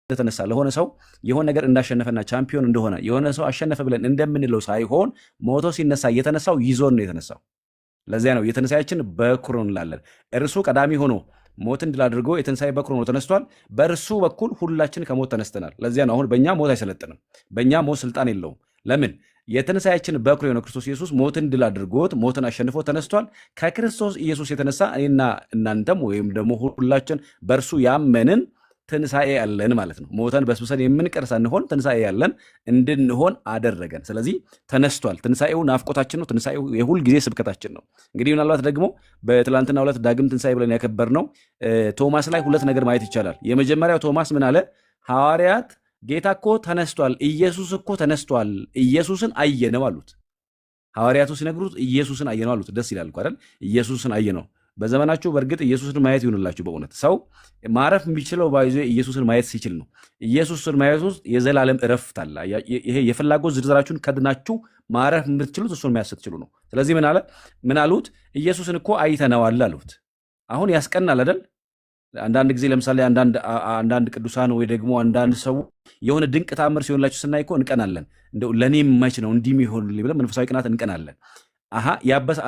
እንደተነሳ ለሆነ ሰው የሆነ ነገር እንዳሸነፈና ቻምፒዮን እንደሆነ የሆነ ሰው አሸነፈ ብለን እንደምንለው ሳይሆን ሞቶ ሲነሳ የተነሳው ይዞን ነው የተነሳው። ለዚያ ነው የትንሣኤያችን በኩር እንላለን። እርሱ ቀዳሚ ሆኖ ሞትን ድል አድርጎ የትንሣኤ በኩር ሆኖ ተነስቷል። በእርሱ በኩል ሁላችን ከሞት ተነስተናል። ለዚያ ነው አሁን በእኛ ሞት አይሰለጥንም፣ በእኛ ሞት ስልጣን የለውም። ለምን? የትንሣኤያችን በኩር የሆነው ክርስቶስ ኢየሱስ ሞትን ድል አድርጎት ሞትን አሸንፎ ተነስቷል። ከክርስቶስ ኢየሱስ የተነሳ እኔና እናንተም ወይም ደግሞ ሁላችን በእርሱ ያመንን ትንሣኤ ያለን ማለት ነው። ሞተን በስብሰን የምንቀር ሳንሆን ትንሣኤ ያለን እንድንሆን አደረገን። ስለዚህ ተነስቷል። ትንሣኤው ናፍቆታችን ነው። ትንሣኤው የሁል ጊዜ ስብከታችን ነው። እንግዲህ ምናልባት ደግሞ በትላንትና ሁለት ዳግም ትንሣኤ ብለን ያከበርነው ቶማስ ላይ ሁለት ነገር ማየት ይቻላል። የመጀመሪያው ቶማስ ምን አለ? ሐዋርያት ጌታ እኮ ተነስቷል፣ ኢየሱስ እኮ ተነስቷል፣ ኢየሱስን አየነው አሉት። ሐዋርያቱ ሲነግሩት ኢየሱስን አየነው አሉት። ደስ ይላል እኮ አይደል? ኢየሱስን አየነው። በዘመናችሁ በእርግጥ ኢየሱስን ማየት ይሁንላችሁ። በእውነት ሰው ማረፍ የሚችለው ባይዞ ኢየሱስን ማየት ሲችል ነው። ኢየሱስን ማየት ውስጥ የዘላለም እረፍት አለ። ይሄ የፍላጎት ዝርዝራችሁን ከድናችሁ ማረፍ የምትችሉት እሱን ማየት ስትችሉ ነው። ስለዚህ ምን አሉት? ኢየሱስን እኮ አይተነዋል አሉት። አሁን ያስቀናል አይደል? አንዳንድ ጊዜ ለምሳሌ አንዳንድ ቅዱሳን ወይ ደግሞ አንዳንድ ሰው የሆነ ድንቅ ታምር ሲሆንላችሁ ስናይ እኮ እንቀናለን። እንደው ለእኔም መች ነው እንዲህ ይሆንልኝ ብለን መንፈሳዊ ቅናት እንቀናለን።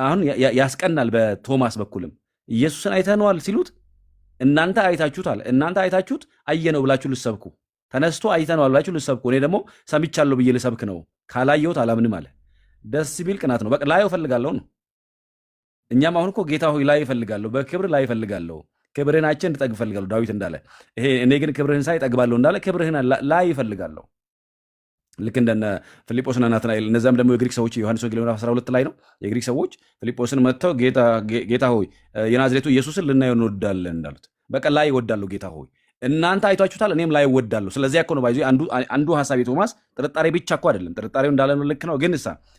አሁን ያስቀናል። በቶማስ በኩልም ኢየሱስን አይተነዋል ሲሉት እናንተ አይታችሁታል፣ እናንተ አይታችሁት አየነው ብላችሁ ልሰብኩ፣ ተነስቶ አይተነዋል ብላችሁ ልሰብኩ፣ እኔ ደግሞ ሰምቻለሁ ብዬ ልሰብክ ነው። ካላየሁት አላምንም አለ። ደስ ቢል ቅናት ነው። በቃ ላየው እፈልጋለሁ ነው። እኛም አሁን እኮ ጌታ ሆይ ላይ እፈልጋለሁ፣ በክብር ላይ እፈልጋለሁ፣ ክብርህን አይቼ እንድጠግብ እፈልጋለሁ። ዳዊት እንዳለ ይሄ እኔ ግን ክብርህን ሳይ እጠግባለሁ እንዳለ ክብርህን ላይ እፈልጋለሁ። ልክ እንደነ ፊልጶስና ናትናኤል፣ እነዚያም ደግሞ የግሪክ ሰዎች ዮሐንስ ወንጌል ምዕራፍ 12 ላይ ነው። የግሪክ ሰዎች ፊልጶስን መጥተው ጌታ ሆይ የናዝሬቱ ኢየሱስን ልናየው እንወዳለን እንዳሉት፣ በቃ ላይ እወዳለሁ ጌታ ሆይ እናንተ አይታችሁታል፣ እኔም ላይ እወዳለሁ። ስለዚያ እኮ ነው ባይዞ አንዱ ሐሳብ የቶማስ ጥርጣሬ ብቻ እኮ አይደለም። ጥርጣሬው እንዳለ ነው፣ ልክ ነው። ግን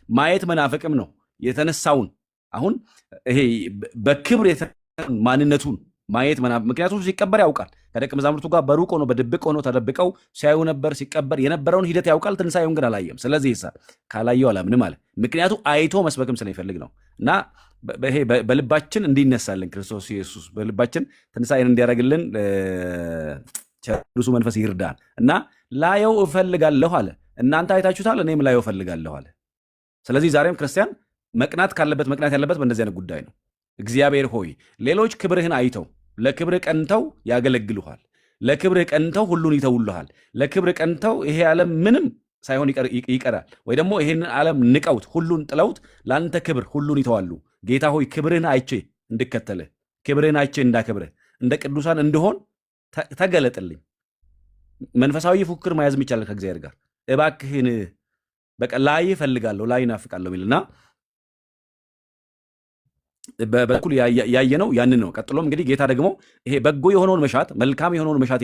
ማየት መናፍቅም ነው የተነሳውን። አሁን ይሄ በክብር ማንነቱን ማየት ምክንያቱም ሲቀበር ያውቃል። ከደቀ መዛሙርቱ ጋር በሩቅ ሆኖ በድብቅ ሆኖ ተደብቀው ሲያዩ ነበር። ሲቀበር የነበረውን ሂደት ያውቃል። ትንሣኤውን ግን አላየም። ስለዚህ ካላየው አላምንም አለ። ምክንያቱ አይቶ መስበክም ስለሚፈልግ ነው። እና ይሄ በልባችን እንዲነሳልን ክርስቶስ ኢየሱስ በልባችን ትንሣኤን እንዲያደርግልን ቅዱሱ መንፈስ ይርዳን። እና ላየው እፈልጋለሁ አለ። እናንተ አይታችሁታል፣ እኔም ላየው እፈልጋለሁ አለ። ስለዚህ ዛሬም ክርስቲያን መቅናት ያለበት በእንደዚህ አይነት ጉዳይ ነው። እግዚአብሔር ሆይ ሌሎች ክብርህን አይተው ለክብርህ ቀንተው ያገለግሉሃል። ለክብርህ ቀንተው ሁሉን ይተውልሃል። ለክብርህ ቀንተው ይሄ ዓለም ምንም ሳይሆን ይቀራል። ወይ ደግሞ ይሄንን ዓለም ንቀውት ሁሉን ጥለውት ለአንተ ክብር ሁሉን ይተዋሉ። ጌታ ሆይ ክብርህን አይቼ እንድከተልህ፣ ክብርህን አይቼ እንዳከብርህ፣ እንደ ቅዱሳን እንድሆን ተገለጥልኝ። መንፈሳዊ ፉክክር መያዝ ይቻላል ከእግዚአብሔር ጋር። እባክህን በቃ ላይ እፈልጋለሁ፣ ላይ እናፍቃለሁ የሚልና በኩል ያየነው ያንን ነው። ቀጥሎም እንግዲህ ጌታ ደግሞ ይሄ በጎ የሆነውን መሻት መልካም የሆነውን መሻት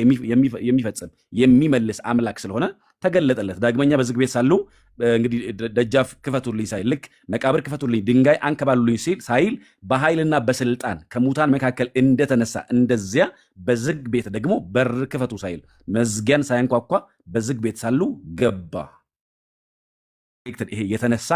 የሚፈጽም የሚመልስ አምላክ ስለሆነ ተገለጠለት። ዳግመኛ በዝግ ቤት ሳሉ እንግዲህ ደጃፍ ክፈቱልኝ ሳይል፣ ልክ መቃብር ክፈቱልኝ ድንጋይ አንከባሉልኝ ሳይል በኃይልና በስልጣን ከሙታን መካከል እንደተነሳ እንደዚያ በዝግ ቤት ደግሞ በር ክፈቱ ሳይል መዝጊያን ሳያንኳኳ በዝግ ቤት ሳሉ ገባ። ይሄ የተነሳ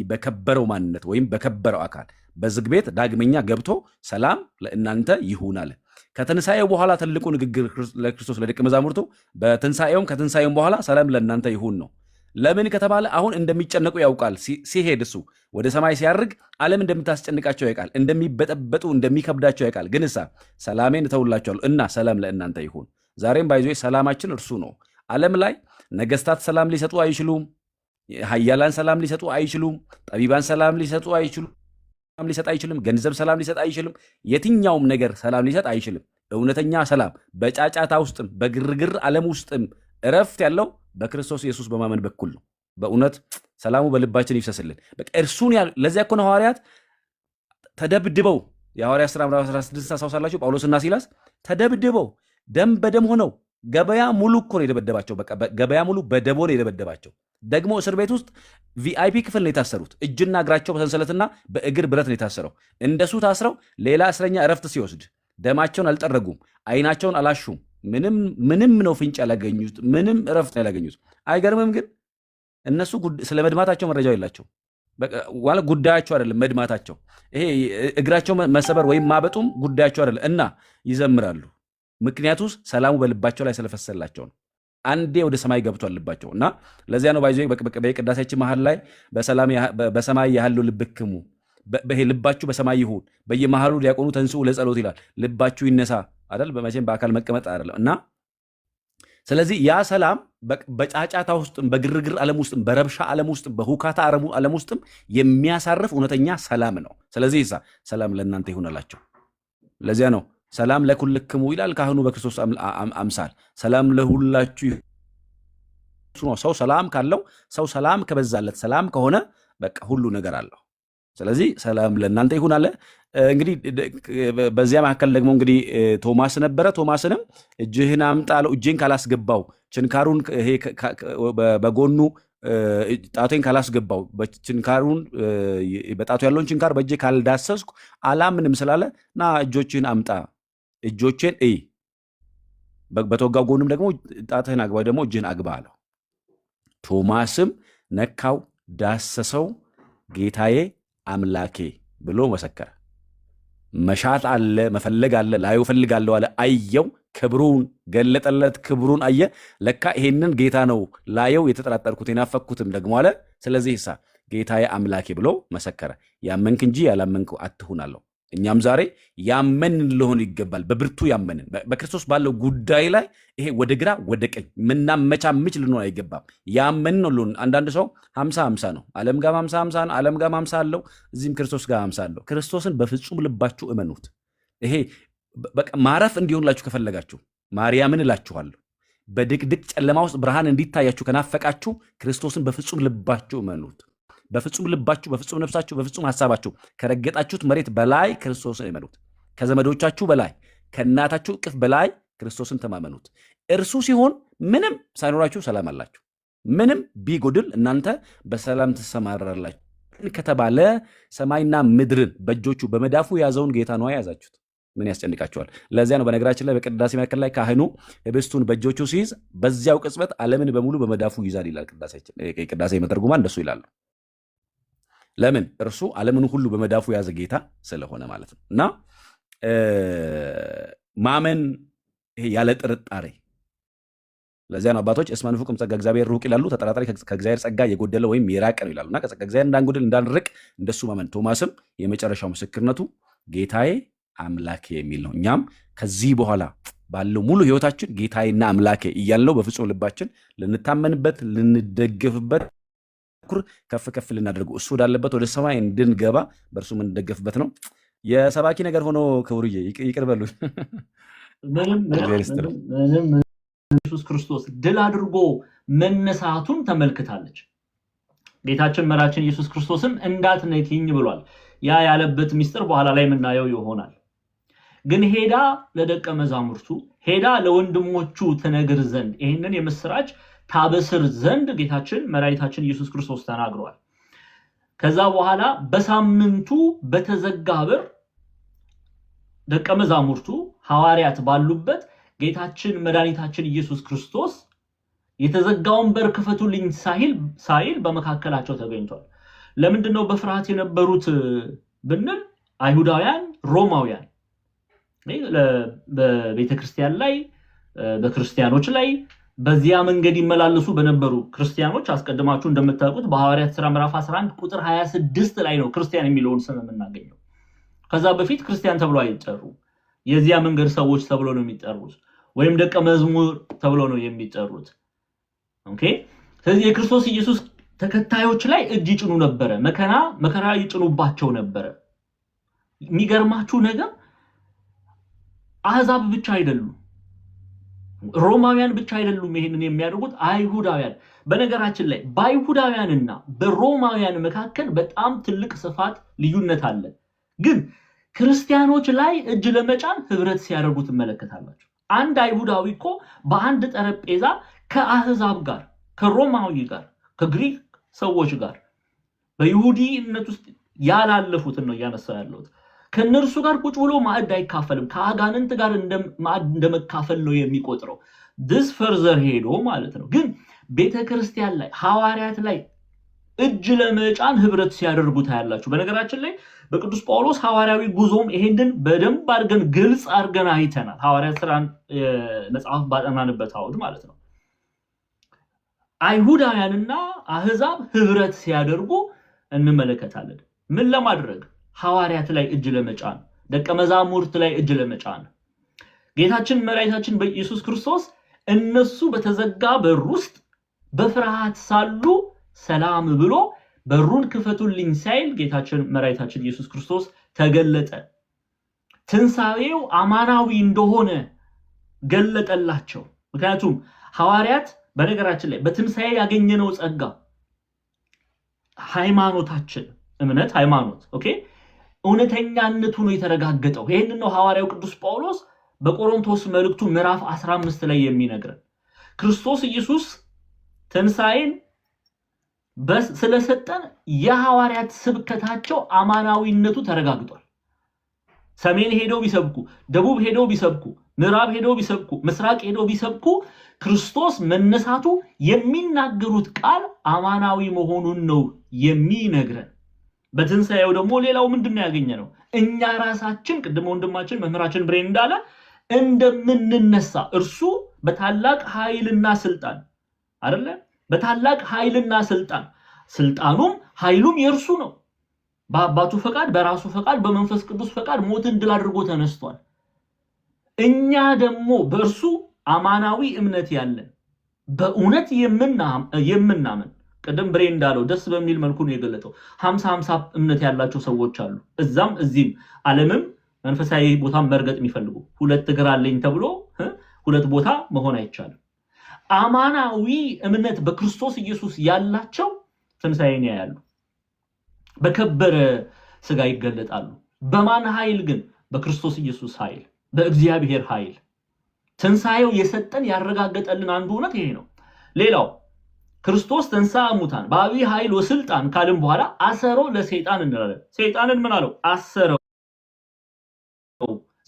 በከበረው ማንነት ወይም በከበረው አካል በዝግ ቤት ዳግመኛ ገብቶ ሰላም ለእናንተ ይሁን አለ። ከትንሣኤው በኋላ ትልቁ ንግግር ለክርስቶስ ለደቀ መዛሙርቱ በትንሣኤውም ከትንሣኤውም በኋላ ሰላም ለእናንተ ይሁን ነው። ለምን ከተባለ አሁን እንደሚጨነቁ ያውቃል። ሲሄድ እሱ ወደ ሰማይ ሲያርግ ዓለም እንደምታስጨንቃቸው ያውቃል። እንደሚበጠበጡ እንደሚከብዳቸው ያውቃል። ግን ሰላሜን እተውላቸዋለሁ እና ሰላም ለእናንተ ይሁን። ዛሬም ባይዞ ሰላማችን እርሱ ነው። ዓለም ላይ ነገስታት ሰላም ሊሰጡ አይችሉም። ኃያላን ሰላም ሊሰጡ አይችሉም። ጠቢባን ሰላም ሊሰጡ አይችሉም። ሊሰጥ አይችልም። ገንዘብ ሰላም ሊሰጥ አይችልም። የትኛውም ነገር ሰላም ሊሰጥ አይችልም። እውነተኛ ሰላም በጫጫታ ውስጥም በግርግር ዓለም ውስጥም እረፍት ያለው በክርስቶስ ኢየሱስ በማመን በኩል ነው። በእውነት ሰላሙ በልባችን ይፍሰስልን። በቃ እርሱን ለዚያ እኮ ነው ሐዋርያት ተደብድበው የሐዋርያት ሥራ ምዕራፍ 16 ታስታውሳላችሁ። ጳውሎስና ሲላስ ተደብድበው ደም በደም ሆነው ገበያ ሙሉ እኮ ነው የደበደባቸው። በቃ ገበያ ሙሉ በደቦ ነው የደበደባቸው። ደግሞ እስር ቤት ውስጥ ቪአይፒ ክፍል ነው የታሰሩት። እጅና እግራቸው በሰንሰለትና በእግር ብረት ነው የታሰረው። እንደሱ ታስረው ሌላ እስረኛ እረፍት ሲወስድ ደማቸውን አልጠረጉም፣ አይናቸውን አላሹም። ምንም ነው ፍንጭ ያላገኙት፣ ምንም እረፍት ነው ያላገኙት። አይገርምም? ግን እነሱ ስለ መድማታቸው መረጃው የላቸው። ጉዳያቸው አይደለም መድማታቸው። ይሄ እግራቸው መሰበር ወይም ማበጡም ጉዳያቸው አይደለም እና ይዘምራሉ። ምክንያቱስ ሰላሙ በልባቸው ላይ ስለፈሰላቸው ነው። አንዴ ወደ ሰማይ ገብቷል ልባቸው እና ለዚያ ነው ባይዞ በቅዳሴያችን መሃል ላይ በሰማይ ያለው ልብክሙ ልባችሁ በሰማይ ይሁን በየመሃሉ ዲያቆኑ ተንስኡ ለጸሎት ይላል። ልባችሁ ይነሳ አይደል? በመቼም በአካል መቀመጥ አይደለም እና ስለዚህ ያ ሰላም በጫጫታ ውስጥም በግርግር ዓለም ውስጥም በረብሻ ዓለም ውስጥም በሁካታ ዓለም ውስጥም የሚያሳርፍ እውነተኛ ሰላም ነው። ስለዚህ ሰላም ለእናንተ ይሁንላችሁ። ለዚያ ነው ሰላም ለኩልክሙ ይላል ካህኑ በክርስቶስ አምሳል። ሰላም ለሁላችሁ ነው። ሰው ሰላም ካለው ሰው ሰላም ከበዛለት ሰላም ከሆነ በቃ ሁሉ ነገር አለው። ስለዚህ ሰላም ለእናንተ ይሁን አለ። እንግዲህ በዚያ መካከል ደግሞ እንግዲህ ቶማስ ነበረ። ቶማስንም እጅህን አምጣ አለው። እጄን ካላስገባው ችንካሩን በጎኑ ጣቴን ካላስገባው ችንካሩን በጣቱ ያለውን ችንካር በእጄ ካልዳሰስኩ አላምንም ስላለ ና እጆችህን አምጣ እጆቼን እይ፣ በተወጋው ጎንም ደግሞ ጣትህን አግባ ደግሞ እጅህን አግባ አለው። ቶማስም ነካው፣ ዳሰሰው፣ ጌታዬ አምላኬ ብሎ መሰከረ። መሻት አለ፣ መፈለግ አለ፣ ላዩ ፈልጋለሁ አለ። አየው፣ ክብሩን ገለጠለት፣ ክብሩን አየ። ለካ ይሄንን ጌታ ነው ላየው የተጠራጠርኩት የናፈቅኩትም ደግሞ አለ። ስለዚህ ጌታዬ አምላኬ ብሎ መሰከረ። ያመንክ እንጂ ያላመንክ አትሁን አለው። እኛም ዛሬ ያመንን ልሆን ይገባል። በብርቱ ያመንን በክርስቶስ ባለው ጉዳይ ላይ ይሄ ወደ ግራ ወደ ቀኝ ምናመቻምች ልንሆን አይገባም። ያመንን ነው ልሆን። አንዳንድ ሰው 50-50 ነው። ዓለም ጋር 50-50 ነው። ዓለም ጋር 50 አለው፣ እዚህም ክርስቶስ ጋር 50 አለው። ክርስቶስን በፍጹም ልባችሁ እመኑት። ይሄ በቃ ማረፍ እንዲሆንላችሁ ከፈለጋችሁ ማርያምን እላችኋለሁ፣ በድቅድቅ ጨለማ ውስጥ ብርሃን እንዲታያችሁ ከናፈቃችሁ ክርስቶስን በፍጹም ልባችሁ እመኑት። በፍጹም ልባችሁ፣ በፍጹም ነፍሳችሁ፣ በፍጹም ሐሳባችሁ ከረገጣችሁት መሬት በላይ ክርስቶስን እመኑት። ከዘመዶቻችሁ በላይ ከእናታችሁ እቅፍ በላይ ክርስቶስን ተማመኑት። እርሱ ሲሆን ምንም ሳይኖራችሁ ሰላም አላችሁ። ምንም ቢጎድል እናንተ በሰላም ትሰማራላችሁ ከተባለ ሰማይና ምድርን በእጆቹ በመዳፉ የያዘውን ጌታ ነው የያዛችሁት። ምን ያስጨንቃችኋል? ለዚያ ነው በነገራችን ላይ በቅዳሴ መካከል ላይ ካህኑ ህብስቱን በእጆቹ ሲይዝ በዚያው ቅጽበት ዓለምን በሙሉ በመዳፉ ይዛል ይላል ቅዳሴ መተርጉማን እንደሱ ይላሉ። ለምን? እርሱ ዓለምን ሁሉ በመዳፉ የያዘ ጌታ ስለሆነ ማለት ነው። እና ማመን ይሄ ያለ ጥርጣሬ። ለዚያ ነው አባቶች እስመ ንፉቅ እምጸጋ እግዚአብሔር ሩቅ ይላሉ። ተጠራጣሪ ከእግዚአብሔር ጸጋ የጎደለ ወይም የራቀ ነው ይላሉ። እና ከጸጋ እግዚአብሔር እንዳንጎድል እንዳንርቅ እንደሱ ማመን። ቶማስም የመጨረሻው ምስክርነቱ ጌታዬ አምላኬ የሚል ነው። እኛም ከዚህ በኋላ ባለው ሙሉ ህይወታችን ጌታዬና አምላኬ እያልነው በፍጹም ልባችን ልንታመንበት ልንደገፍበት ከፍ ከፍ ልናደርጉ እሱ ወዳለበት ወደ ሰማይ እንድንገባ በእርሱ የምንደገፍበት ነው። የሰባኪ ነገር ሆኖ ክቡርዬ ይቅር በሉኝ። ኢየሱስ ክርስቶስ ድል አድርጎ መነሳቱን ተመልክታለች። ጌታችን መራችን ኢየሱስ ክርስቶስም እንዳትነኪኝ ብሏል። ያ ያለበት ሚስጥር በኋላ ላይ የምናየው ይሆናል። ግን ሄዳ ለደቀ መዛሙርቱ ሄዳ ለወንድሞቹ ትነግር ዘንድ ይህንን የምስራች ታበስር ዘንድ ጌታችን መድኃኒታችን ኢየሱስ ክርስቶስ ተናግሯል። ከዛ በኋላ በሳምንቱ በተዘጋ በር ደቀ መዛሙርቱ ሐዋርያት ባሉበት ጌታችን መድኃኒታችን ኢየሱስ ክርስቶስ የተዘጋውን በር ክፈቱልኝ ሳይል በመካከላቸው ተገኝቷል። ለምንድን ነው በፍርሃት የነበሩት ብንል አይሁዳውያን፣ ሮማውያን በቤተክርስቲያን ላይ በክርስቲያኖች ላይ በዚያ መንገድ ይመላለሱ በነበሩ ክርስቲያኖች አስቀድማችሁ እንደምታውቁት በሐዋርያት ሥራ ምዕራፍ 11 ቁጥር 26 ላይ ነው ክርስቲያን የሚለውን ስም የምናገኘው። ከዛ በፊት ክርስቲያን ተብሎ አይጠሩ፣ የዚያ መንገድ ሰዎች ተብሎ ነው የሚጠሩት፣ ወይም ደቀ መዝሙር ተብሎ ነው የሚጠሩት። ኦኬ። ስለዚህ የክርስቶስ ኢየሱስ ተከታዮች ላይ እጅ ይጭኑ ነበረ፣ መከራ ይጭኑባቸው ነበረ። የሚገርማችሁ ነገር አሕዛብ ብቻ አይደሉም፣ ሮማውያን ብቻ አይደሉም ይሄንን የሚያደርጉት፣ አይሁዳውያን። በነገራችን ላይ በአይሁዳውያንና በሮማውያን መካከል በጣም ትልቅ ስፋት ልዩነት አለ። ግን ክርስቲያኖች ላይ እጅ ለመጫን ህብረት ሲያደርጉ ትመለከታላችሁ። አንድ አይሁዳዊ እኮ በአንድ ጠረጴዛ ከአሕዛብ ጋር፣ ከሮማዊ ጋር፣ ከግሪክ ሰዎች ጋር በይሁዲነት ውስጥ ያላለፉትን ነው እያነሳው ያለሁት። ከነርሱ ጋር ቁጭ ብሎ ማዕድ አይካፈልም። ከአጋንንት ጋር ማዕድ እንደመካፈል ነው የሚቆጥረው። this further ሄዶ ማለት ነው። ግን ቤተክርስቲያን ላይ ሐዋርያት ላይ እጅ ለመጫን ህብረት ሲያደርጉ ታያላችሁ። በነገራችን ላይ በቅዱስ ጳውሎስ ሐዋርያዊ ጉዞም ይሄንን በደንብ አድርገን ግልጽ አድርገን አይተናል። ሐዋርያት ሥራን መጽሐፍ ባጠናንበት አውድ ማለት ነው። አይሁዳውያንና አህዛብ ህብረት ሲያደርጉ እንመለከታለን። ምን ለማድረግ? ሐዋርያት ላይ እጅ ለመጫን፣ ደቀ መዛሙርት ላይ እጅ ለመጫን። ጌታችን መድኃኒታችን በኢየሱስ ክርስቶስ እነሱ በተዘጋ በር ውስጥ በፍርሃት ሳሉ ሰላም ብሎ በሩን ክፈቱልኝ ሳይል ጌታችን መድኃኒታችን ኢየሱስ ክርስቶስ ተገለጠ። ትንሣኤው አማናዊ እንደሆነ ገለጠላቸው። ምክንያቱም ሐዋርያት በነገራችን ላይ በትንሣኤ ያገኘነው ጸጋ ሃይማኖታችን እምነት ሃይማኖት ኦኬ እውነተኛነቱ ነው የተረጋገጠው። ይሄንን ነው ሐዋርያው ቅዱስ ጳውሎስ በቆሮንቶስ መልእክቱ ምዕራፍ 15 ላይ የሚነግረን። ክርስቶስ ኢየሱስ ትንሣኤን ስለሰጠን የሐዋርያት ስብከታቸው አማናዊነቱ ተረጋግጧል። ሰሜን ሄደው ቢሰብኩ፣ ደቡብ ሄደው ቢሰብኩ፣ ምዕራብ ሄደው ቢሰብኩ፣ ምስራቅ ሄደው ቢሰብኩ ክርስቶስ መነሳቱ የሚናገሩት ቃል አማናዊ መሆኑን ነው የሚነግረን። በትንሣኤው ደግሞ ሌላው ምንድነው ያገኘነው? እኛ ራሳችን ቅድመ ወንድማችን መምህራችን ብሬን እንዳለ እንደምንነሳ እርሱ በታላቅ ኃይልና ስልጣን አይደለ? በታላቅ ኃይልና ስልጣኑም ኃይሉም የእርሱ ነው። በአባቱ ፈቃድ፣ በራሱ ፈቃድ፣ በመንፈስ ቅዱስ ፈቃድ ሞትን ድል አድርጎ ተነስቷል። እኛ ደግሞ በእርሱ አማናዊ እምነት ያለን በእውነት የምናምን ቅድም ብሬ እንዳለው ደስ በሚል መልኩ ነው የገለጠው። 50 እምነት ያላቸው ሰዎች አሉ እዛም እዚህም ዓለምም መንፈሳዊ ቦታ መርገጥ የሚፈልጉ። ሁለት እግር አለኝ ተብሎ ሁለት ቦታ መሆን አይቻልም። አማናዊ እምነት በክርስቶስ ኢየሱስ ያላቸው ትንሣኤን ያያሉ፣ በከበረ ስጋ ይገለጣሉ። በማን ኃይል ግን? በክርስቶስ ኢየሱስ ኃይል፣ በእግዚአብሔር ኃይል። ትንሣኤው የሰጠን ያረጋገጠልን አንዱ እውነት ይሄ ነው። ሌላው ክርስቶስ ተንሥአ እሙታን በአብይ ኃይል ወስልጣን ካልን በኋላ አሰሮ ለሰይጣን እንላለን። ሰይጣንን ምን አለው? አሰረው።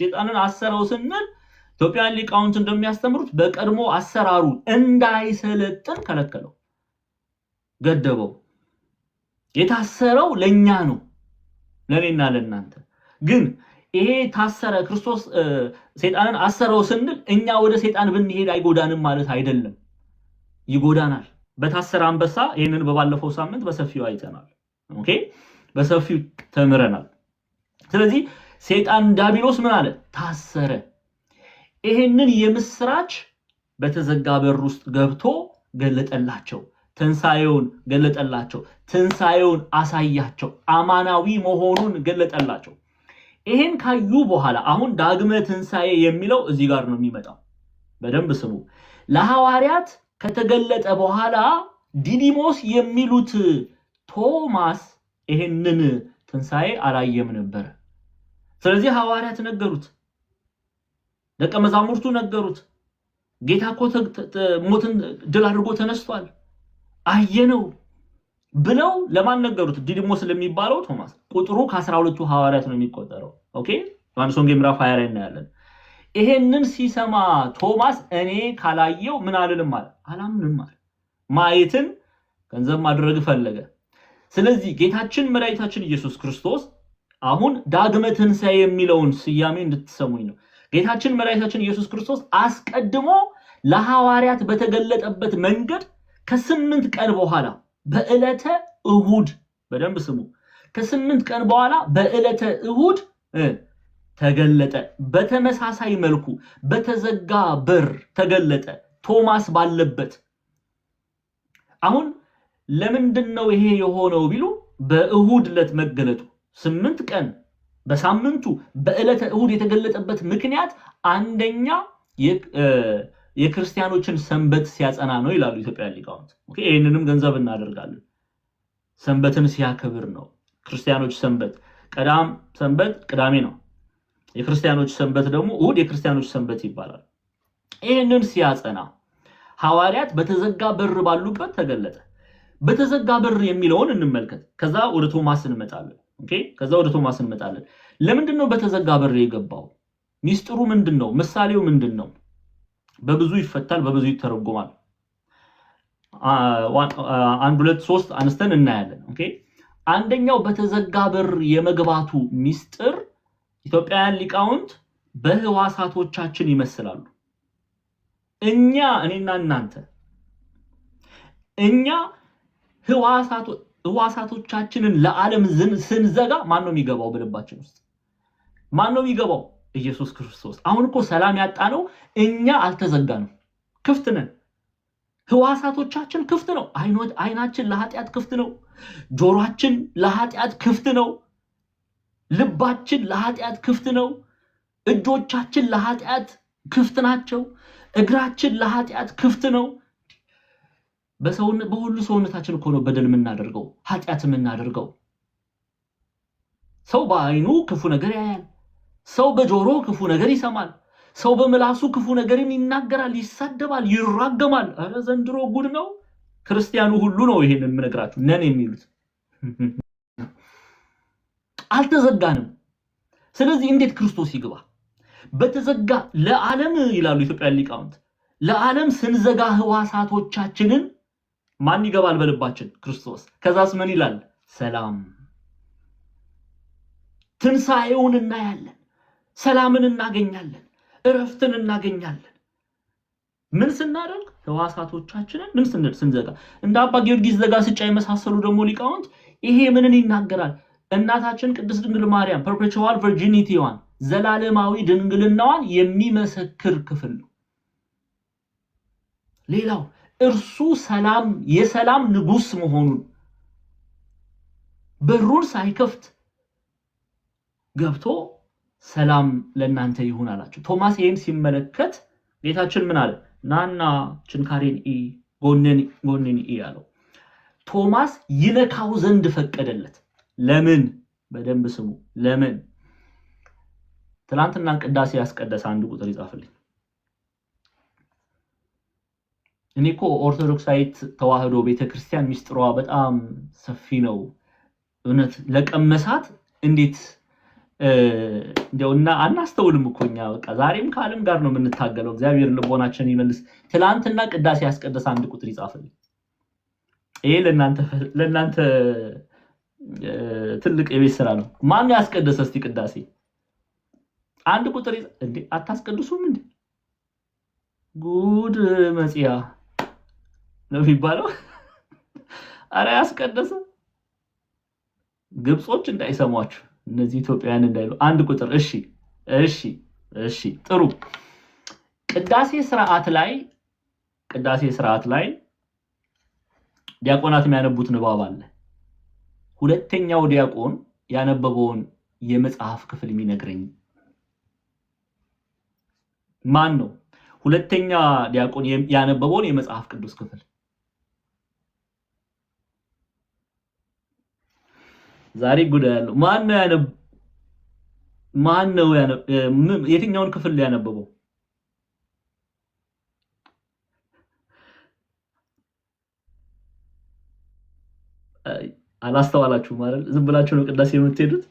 ሰይጣንን አሰረው ስንል ኢትዮጵያን ሊቃውንት እንደሚያስተምሩት በቀድሞ አሰራሩ እንዳይሰለጥን ከለከለው፣ ገደበው። የታሰረው ለኛ ነው፣ ለኔና ለናንተ። ግን ይሄ ታሰረ ክርስቶስ ሰይጣንን አሰረው ስንል እኛ ወደ ሰይጣን ብንሄድ አይጎዳንም ማለት አይደለም፣ ይጎዳናል። በታሰረ አንበሳ ይሄንን በባለፈው ሳምንት በሰፊው አይተናል። ኦኬ፣ በሰፊው ተምረናል። ስለዚህ ሰይጣን ዲያብሎስ ምን አለ? ታሰረ። ይሄንን የምስራች በተዘጋ በር ውስጥ ገብቶ ገለጠላቸው። ትንሣኤውን ገለጠላቸው። ትንሣኤውን አሳያቸው። አማናዊ መሆኑን ገለጠላቸው። ይሄን ካዩ በኋላ አሁን ዳግመ ትንሣኤ የሚለው እዚህ ጋር ነው የሚመጣው። በደንብ ስሙ። ለሐዋርያት ከተገለጠ በኋላ ዲዲሞስ የሚሉት ቶማስ ይሄንን ትንሣኤ አላየም ነበር። ስለዚህ ሐዋርያት ነገሩት፣ ደቀ መዛሙርቱ ነገሩት። ጌታ እኮ ሞትን ድል አድርጎ ተነስቷል አየነው ብለው ለማን ነገሩት? ዲዲሞስ ለሚባለው ቶማስ። ቁጥሩ ከ12ቱ ሐዋርያት ነው የሚቆጠረው። ኦኬ፣ ዮሐንስ ወንጌል ምዕራፍ 20 ላይ እናያለን። ይሄንን ሲሰማ ቶማስ እኔ ካላየው ምን አልልም አለ፣ አላምንም አለ። ማየትን ገንዘብ ማድረግ ፈለገ። ስለዚህ ጌታችን መድኃኒታችን ኢየሱስ ክርስቶስ አሁን ዳግመ ትንሣኤ የሚለውን ስያሜ እንድትሰሙኝ ነው። ጌታችን መድኃኒታችን ኢየሱስ ክርስቶስ አስቀድሞ ለሐዋርያት በተገለጠበት መንገድ ከ8 ቀን በኋላ በዕለተ እሁድ፣ በደንብ ስሙ፣ ከ8 ቀን በኋላ በዕለተ እሁድ ተገለጠ። በተመሳሳይ መልኩ በተዘጋ በር ተገለጠ፣ ቶማስ ባለበት። አሁን ለምንድን ነው ይሄ የሆነው ቢሉ በእሁድ ዕለት መገለጡ 8 ቀን በሳምንቱ በዕለተ እሁድ የተገለጠበት ምክንያት አንደኛ የክርስቲያኖችን ሰንበት ሲያጸና ነው ይላሉ ኢትዮጵያ ሊቃውንት። ኦኬ፣ ይሄንንም ገንዘብ እናደርጋለን። ሰንበትን ሲያከብር ነው። ክርስቲያኖች ሰንበት ቀዳም ሰንበት ቅዳሜ ነው። የክርስቲያኖች ሰንበት ደግሞ እሁድ የክርስቲያኖች ሰንበት ይባላል። ይሄንን ሲያጸና ሐዋርያት በተዘጋ በር ባሉበት ተገለጠ። በተዘጋ በር የሚለውን እንመልከት። ከዛ ወደ ቶማስ እንመጣለን። ኦኬ፣ ከዛ ወደ ቶማስ እንመጣለን። ለምንድን ነው በተዘጋ በር የገባው? ሚስጥሩ ምንድነው? ምሳሌው ምንድነው? በብዙ ይፈታል፣ በብዙ ይተረጎማል። 1 2 3 አንስተን እናያለን። ኦኬ፣ አንደኛው በተዘጋ በር የመግባቱ ሚስጥር ኢትዮጵያውያን ሊቃውንት በህዋሳቶቻችን ይመስላሉ። እኔና እናንተ እኛ ህዋሳቶቻችንን ለዓለም ስንዘጋ ማን ነው የሚገባው? በልባችን ውስጥ ማን ነው የሚገባው? ኢየሱስ ክርስቶስ። አሁን እኮ ሰላም ያጣነው እኛ አልተዘጋንም፣ ክፍት ነን። ህዋሳቶቻችን ክፍት ነው። አይናችን ለኃጢአት ክፍት ነው። ጆሮአችን ለኃጢአት ክፍት ነው። ልባችን ለኃጢአት ክፍት ነው። እጆቻችን ለኃጢአት ክፍት ናቸው። እግራችን ለኃጢአት ክፍት ነው። በሁሉ ሰውነታችን እኮ ነው በደል የምናደርገው፣ ኃጢአት የምናደርገው። ሰው በአይኑ ክፉ ነገር ያያል። ሰው በጆሮ ክፉ ነገር ይሰማል። ሰው በምላሱ ክፉ ነገርን ይናገራል፣ ይሳደባል፣ ይራገማል። አረ ዘንድሮ ጉድ ነው። ክርስቲያኑ ሁሉ ነው ይሄንን የምነግራችሁ ነን የሚሉት። አልተዘጋንም። ስለዚህ እንዴት ክርስቶስ ይግባ? በተዘጋ ለዓለም ይላሉ ኢትዮጵያ ሊቃውንት፣ ለዓለም ስንዘጋ ህዋሳቶቻችንን ማን ይገባል በልባችን? ክርስቶስ። ከዛስ ምን ይላል? ሰላም። ትንሣኤውን እናያለን፣ ሰላምን እናገኛለን፣ እረፍትን እናገኛለን። ምን ስናደርግ? ህዋሳቶቻችንን ምን ስንዘጋ። እንደ አባ ጊዮርጊስ ዘጋስጫ የመሳሰሉ ደግሞ ሊቃውንት ይሄ ምንን ይናገራል? እናታችን ቅድስት ድንግል ማርያም ፐርፔቹዋል ቨርጂኒቲዋን ዘላለማዊ ድንግልናዋን የሚመሰክር ክፍል ነው። ሌላው እርሱ ሰላም የሰላም ንጉስ መሆኑን በሩን ሳይከፍት ገብቶ ሰላም ለእናንተ ይሁን አላቸው። ቶማስ ይሄን ሲመለከት ጌታችን ምን አለ? ናና ችንካሬን ጎኔን አለው። ቶማስ ይነካው ዘንድ ፈቀደለት። ለምን? በደንብ ስሙ። ለምን? ትላንትና ቅዳሴ ያስቀደሰ አንድ ቁጥር ይጻፍልኝ። እኔ እኮ ኦርቶዶክሳዊት ተዋህዶ ቤተክርስቲያን ሚስጥሯ በጣም ሰፊ ነው። እውነት ለቀመሳት እንዴት እንደውና አናስተውልም እኮ እኛ። በቃ ዛሬም ከዓለም ጋር ነው የምንታገለው። እግዚአብሔር ልቦናችንን ይመልስ። ትላንትና ቅዳሴ ያስቀደሰ አንድ ቁጥር ይጻፍልኝ። ይሄ ለእናንተ ትልቅ የቤት ስራ ነው። ማን ያስቀደሰ? እስቲ ቅዳሴ አንድ ቁጥር እንዴ አታስቀድሱም እንዴ? ጉድ መጽያ ነው የሚባለው። አረ ያስቀደሰ ግብጾች እንዳይሰሟችሁ፣ እነዚህ ኢትዮጵያውያን እንዳይሉ። አንድ ቁጥር እሺ ጥሩ። ቅዳሴ ስርዓት ላይ ዲያቆናት የሚያነቡት ንባብ አለ። ሁለተኛው ዲያቆን ያነበበውን የመጽሐፍ ክፍል የሚነግረኝ ማን ነው? ሁለተኛ ዲያቆን ያነበበውን የመጽሐፍ ቅዱስ ክፍል ዛሬ ጉዳይ ያለው ማን ነው የትኛውን ክፍል ያነበበው? አላስተዋላችሁ ማለት ዝም ብላችሁ ነው ቅዳሴ የምትሄዱት።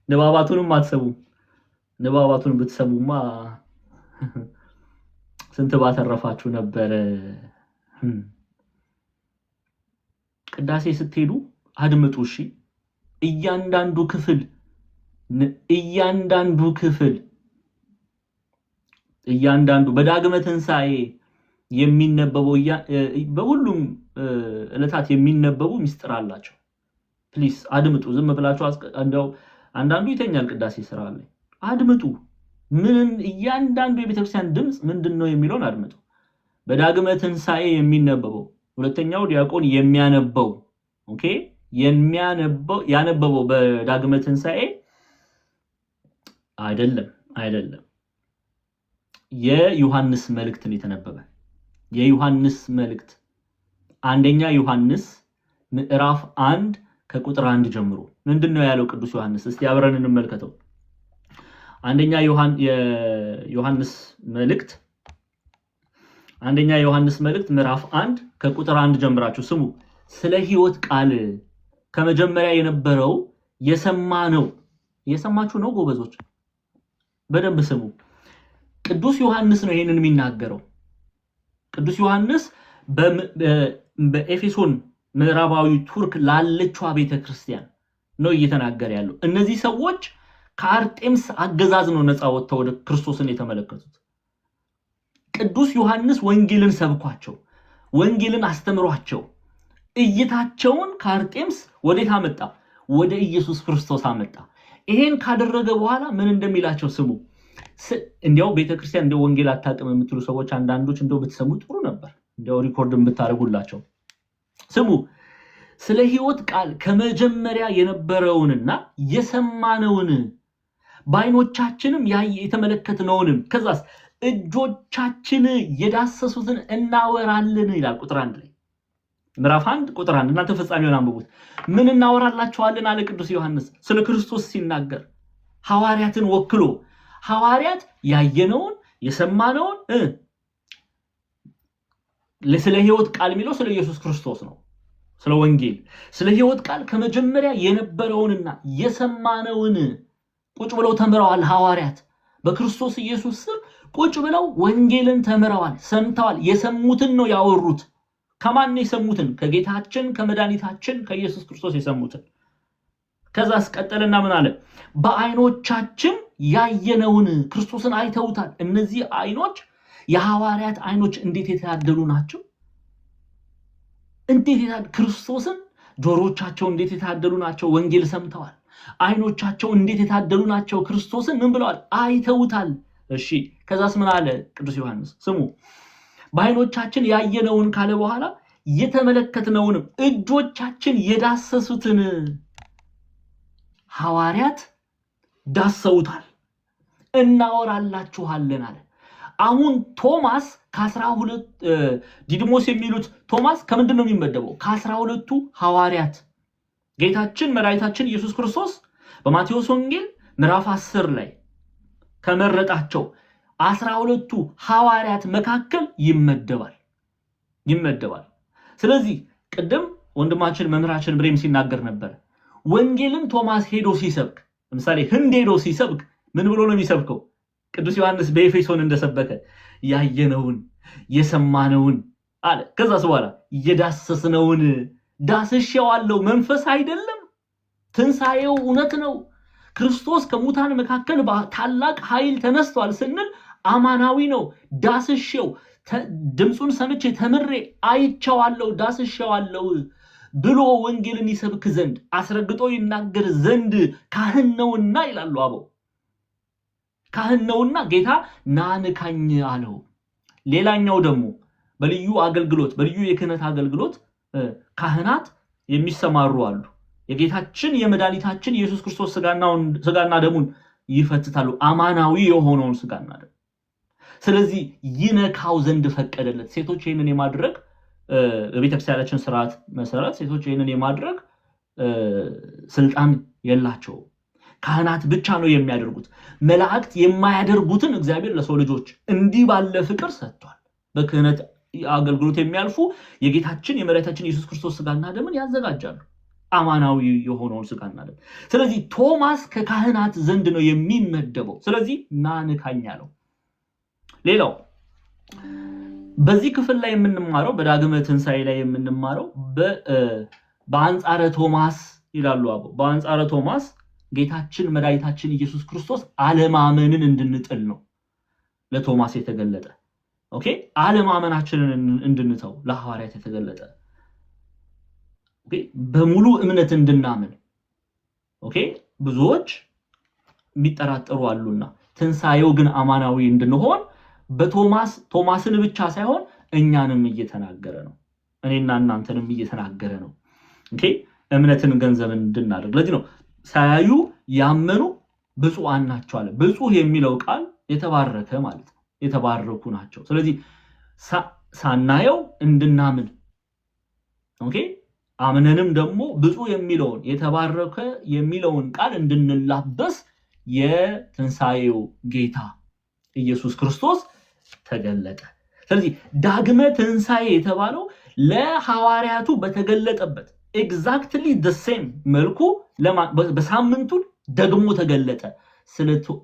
ንባባቱንም አትሰሙም። ንባባቱን ብትሰሙማ ስንት ባተረፋችሁ ነበር። ቅዳሴ ስትሄዱ አድምጡ እሺ። እያንዳንዱ በዳግመ ትንሣኤ የሚነበበው በሁሉም ዕለታት የሚነበቡ ሚስጥር አላቸው። ፕሊስ አድምጡ። ዝም ብላችሁ እንደው አንዳንዱ ይተኛል ቅዳሴ ስራ ላይ። አድምጡ። እያንዳንዱ የቤተክርስቲያን ድምፅ ምንድነው የሚለውን አድምጡ። በዳግመ ትንሣኤ የሚነበበው ሁለተኛው ዲያቆን የሚያነበው ኦኬ ያነበበው በዳግመ ትንሣኤ አይደለም። የዮሐንስ መልእክትን የተነበበ የዮሐንስ መልእክት አንደኛ ዮሐንስ ምዕራፍ 1 ከቁጥር 1 ጀምሮ ምንድነው ያለው ቅዱስ ዮሐንስ? እስቲ አብረን እንመልከተው። አንደኛ ዮሐንስ መልእክት ምዕራፍ 1 ከቁጥር 1 ጀምራችሁ ስሙ። ስለ ሕይወት ቃል ከመጀመሪያ የነበረው የሰማችሁ ነው ጎበዞች፣ በደንብ ስሙ። ቅዱስ ዮሐንስ ነው ይሄንን የሚናገረው። ቅዱስ ዮሐንስ በኤፌሶን ምዕራባዊ ቱርክ ላለችዋ ቤተክርስቲያን ነው እየተናገረ ያለው። እነዚህ ሰዎች ከአርጤምስ አገዛዝ ነው ነፃ ወጥተው ወደ ክርስቶስን የተመለከቱት። ቅዱስ ዮሐንስ ወንጌልን ሰብኳቸው፣ ወንጌልን አስተምሯቸው፣ እይታቸውን ከአርጤምስ ወዴት አመጣ? ወደ ኢየሱስ ክርስቶስ አመጣ። ይሄን ካደረገ በኋላ ምን እንደሚላቸው ስሙ። እንዲያው ቤተክርስቲያን እንደ ወንጌል አታውቅም የምትሉ ሰዎች አንዳንዶች እንደው ብትሰሙ ጥሩ ነበር፣ እንደው ሪኮርድ ብታረጉላቸው። ስሙ። ስለ ሕይወት ቃል ከመጀመሪያ የነበረውንና የሰማነውን በዓይኖቻችንም የተመለከትነውንም ከዛስ እጆቻችን የዳሰሱትን እናወራለን ይላል ቁጥር 1 ላይ ምዕራፍ 1 ቁጥር 1 እናንተ ፍጻሜውን አንብቡት። ምን እናወራላችኋለን አለ ቅዱስ ዮሐንስ ስለ ክርስቶስ ሲናገር ሐዋርያትን ወክሎ። ሐዋርያት ያየነውን የሰማነውን ስለ ሕይወት ቃል የሚለው ስለ ኢየሱስ ክርስቶስ ነው፣ ስለ ወንጌል። ስለ ሕይወት ቃል ከመጀመሪያ የነበረውንና የሰማነውን ቁጭ ብለው ተምረዋል። ሐዋርያት በክርስቶስ ኢየሱስ ስር ቁጭ ብለው ወንጌልን ተምረዋል፣ ሰምተዋል። የሰሙትን ነው ያወሩት። ከማን የሰሙትን? ከጌታችን ከመድኃኒታችን ከኢየሱስ ክርስቶስ የሰሙትን። ከዛ አስቀጠለና ምን አለ? በዓይኖቻችን ያየነውን ክርስቶስን አይተውታል። እነዚህ ዓይኖች የሐዋርያት ዓይኖች እንዴት የታደሉ ናቸው! እንዴት ክርስቶስን ጆሮቻቸው እንዴት የታደሉ ናቸው! ወንጌል ሰምተዋል። ዓይኖቻቸው እንዴት የታደሉ ናቸው! ክርስቶስን ምን ብለዋል? አይተውታል። እሺ ከዛስ ምን አለ ቅዱስ ዮሐንስ? ስሙ። በዓይኖቻችን ያየነውን ካለ በኋላ የተመለከትነውንም እጆቻችን የዳሰሱትን ሐዋርያት ዳሰውታል እናወራላችኋለን አለ። አሁን ቶማስ ከ12 ዲድሞስ የሚሉት ቶማስ ከምንድን ነው የሚመደበው? ከ12ቱ ሐዋርያት ጌታችን መድኃኒታችን ኢየሱስ ክርስቶስ በማቴዎስ ወንጌል ምዕራፍ 10 ላይ ከመረጣቸው 12ቱ ሐዋርያት መካከል ይመደባል። ስለዚህ ቅድም ወንድማችን መምህራችን ብሬም ሲናገር ነበር። ወንጌልን ቶማስ ሄዶ ሲሰብክ፣ ለምሳሌ ህንድ ሄዶ ሲሰብክ ምን ብሎ ነው የሚሰብከው? ቅዱስ ዮሐንስ በኤፌሶን እንደሰበከ ያየነውን የሰማነውን አለ። ከዛስ በኋላ የዳሰስነውን ዳስሼዋለሁ። መንፈስ አይደለም፣ ትንሣኤው እውነት ነው። ክርስቶስ ከሙታን መካከል በታላቅ ኃይል ተነስቷል ስንል አማናዊ ነው። ዳስሼው ድምፁን ሰምቼ ተምሬ አይቼዋለሁ፣ ዳስሼዋለሁ ብሎ ወንጌልን ይሰብክ ዘንድ አስረግጦ ይናገር ዘንድ ካህን ነውና ይላሉ አበው። ካህን ነውና ጌታ ናንካኝ አለው። ሌላኛው ደግሞ በልዩ አገልግሎት በልዩ የክህነት አገልግሎት ካህናት የሚሰማሩ አሉ። የጌታችን የመድኃኒታችን ኢየሱስ ክርስቶስ ስጋና ደሙን ይፈትታሉ፣ አማናዊ የሆነውን ስጋና ደም። ስለዚህ ይነካው ዘንድ ፈቀደለት። ሴቶች ይህንን የማድረግ በቤተክርስቲያናችን ስርዓት መሰረት ሴቶች ይህንን የማድረግ ስልጣን የላቸውም። ካህናት ብቻ ነው የሚያደርጉት። መላእክት የማያደርጉትን እግዚአብሔር ለሰው ልጆች እንዲህ ባለ ፍቅር ሰጥቷል። በክህነት አገልግሎት የሚያልፉ የጌታችን የመድኃኒታችን ኢየሱስ ክርስቶስ ስጋና ደምን ያዘጋጃሉ፣ አማናዊ የሆነውን ስጋና ደም። ስለዚህ ቶማስ ከካህናት ዘንድ ነው የሚመደበው። ስለዚህ ናንካኝ አለው። ሌላው በዚህ ክፍል ላይ የምንማረው በዳግመ ትንሣኤ ላይ የምንማረው በአንጻረ ቶማስ ይላሉ አበው። በአንጻረ ቶማስ ጌታችን መድኃኒታችን ኢየሱስ ክርስቶስ አለማመንን እንድንጥል ነው ለቶማስ የተገለጠ። ኦኬ፣ አለማመናችንን እንድንተው ለሐዋርያት የተገለጠ። ኦኬ፣ በሙሉ እምነት እንድናምን። ኦኬ፣ ብዙዎች የሚጠራጠሩ አሉና ትንሣኤው ግን አማናዊ እንድንሆን ቶማስን ብቻ ሳይሆን እኛንም እየተናገረ ነው። እኔና እናንተንም እየተናገረ ነው። ኦኬ፣ እምነትን ገንዘብ እንድናደርግ። ለዚህ ነው ሳያዩ ያመኑ ብፁዓን ናቸው አለ። ብፁዕ የሚለው ቃል የተባረከ ማለት ነው፣ የተባረኩ ናቸው። ስለዚህ ሳናየው እንድናምን፣ ኦኬ፣ አምነንም ደግሞ ብፁዕ የሚለውን የተባረከ የሚለውን ቃል እንድንላበስ የትንሣኤው ጌታ ኢየሱስ ክርስቶስ ተገለጠ። ስለዚህ ዳግመ ትንሣኤ የተባለው ለሐዋርያቱ በተገለጠበት ኤግዛክትሊ the same መልኩ በሳምንቱ ደግሞ ተገለጠ።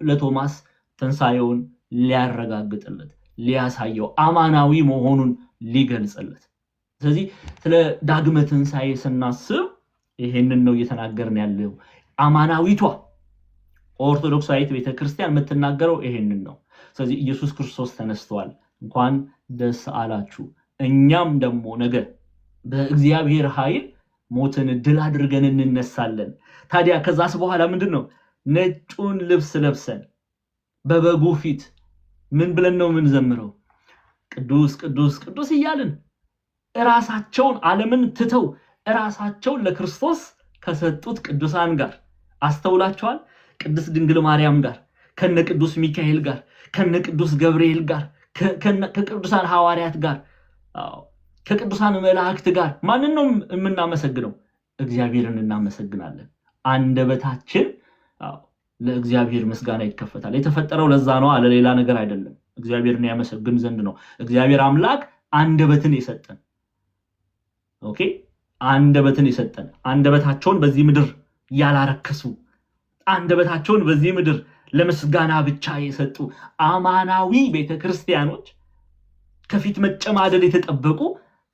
ለቶማስ ትንሣኤውን ሊያረጋግጥለት፣ ሊያሳየው፣ አማናዊ መሆኑን ሊገልጽለት። ስለዚህ ስለ ዳግመ ትንሣኤ ስናስብ ይሄንን ነው እየተናገርን ያለው። አማናዊቷ ኦርቶዶክሳዊት ቤተክርስቲያን የምትናገረው ይሄንን ነው። ስለዚህ ኢየሱስ ክርስቶስ ተነስቷል፣ እንኳን ደስ አላችሁ። እኛም ደግሞ ነገ በእግዚአብሔር ኃይል ሞትን ድል አድርገን እንነሳለን። ታዲያ ከዛስ በኋላ ምንድነው? ነጩን ልብስ ለብሰን በበጉ ፊት ምን ብለን ነው የምንዘምረው? ቅዱስ ቅዱስ ቅዱስ እያልን ራሳቸውን ዓለምን ትተው ራሳቸውን ለክርስቶስ ከሰጡት ቅዱሳን ጋር አስተውላቸዋል። ቅድስት ድንግል ማርያም ጋር ከነ ቅዱስ ሚካኤል ጋር ከነ ቅዱስ ገብርኤል ጋር ከቅዱሳን ሐዋርያት ጋር ከቅዱሳን መላእክት ጋር ማንን ነው የምናመሰግነው? እግዚአብሔርን እናመሰግናለን። አንደበታችን ለእግዚአብሔር ምስጋና ይከፈታል። የተፈጠረው ለዛ ነው፣ አለ ሌላ ነገር አይደለም። እግዚአብሔርን ያመሰግን ዘንድ ነው። እግዚአብሔር አምላክ አንደበትን የሰጠን። ኦኬ፣ አንደበትን የሰጠን፣ አንደበታቸውን በዚህ ምድር ያላረከሱ፣ አንደበታቸውን በዚህ ምድር ለምስጋና ብቻ የሰጡ አማናዊ ቤተክርስቲያኖች ከፊት መጨማደድ የተጠበቁ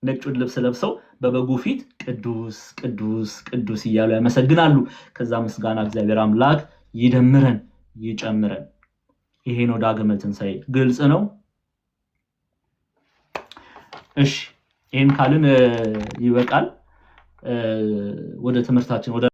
ነጩን ልብስ ለብሰው በበጉ ፊት ቅዱስ ቅዱስ ቅዱስ እያሉ ያመሰግናሉ። ከዛ ምስጋና እግዚአብሔር አምላክ ይደምረን ይጨምረን። ይሄ ነው ዳግመ ትንሣኤ። ግልጽ ነው? እሺ፣ ይሄን ካልን ይበቃል። ወደ ትምህርታችን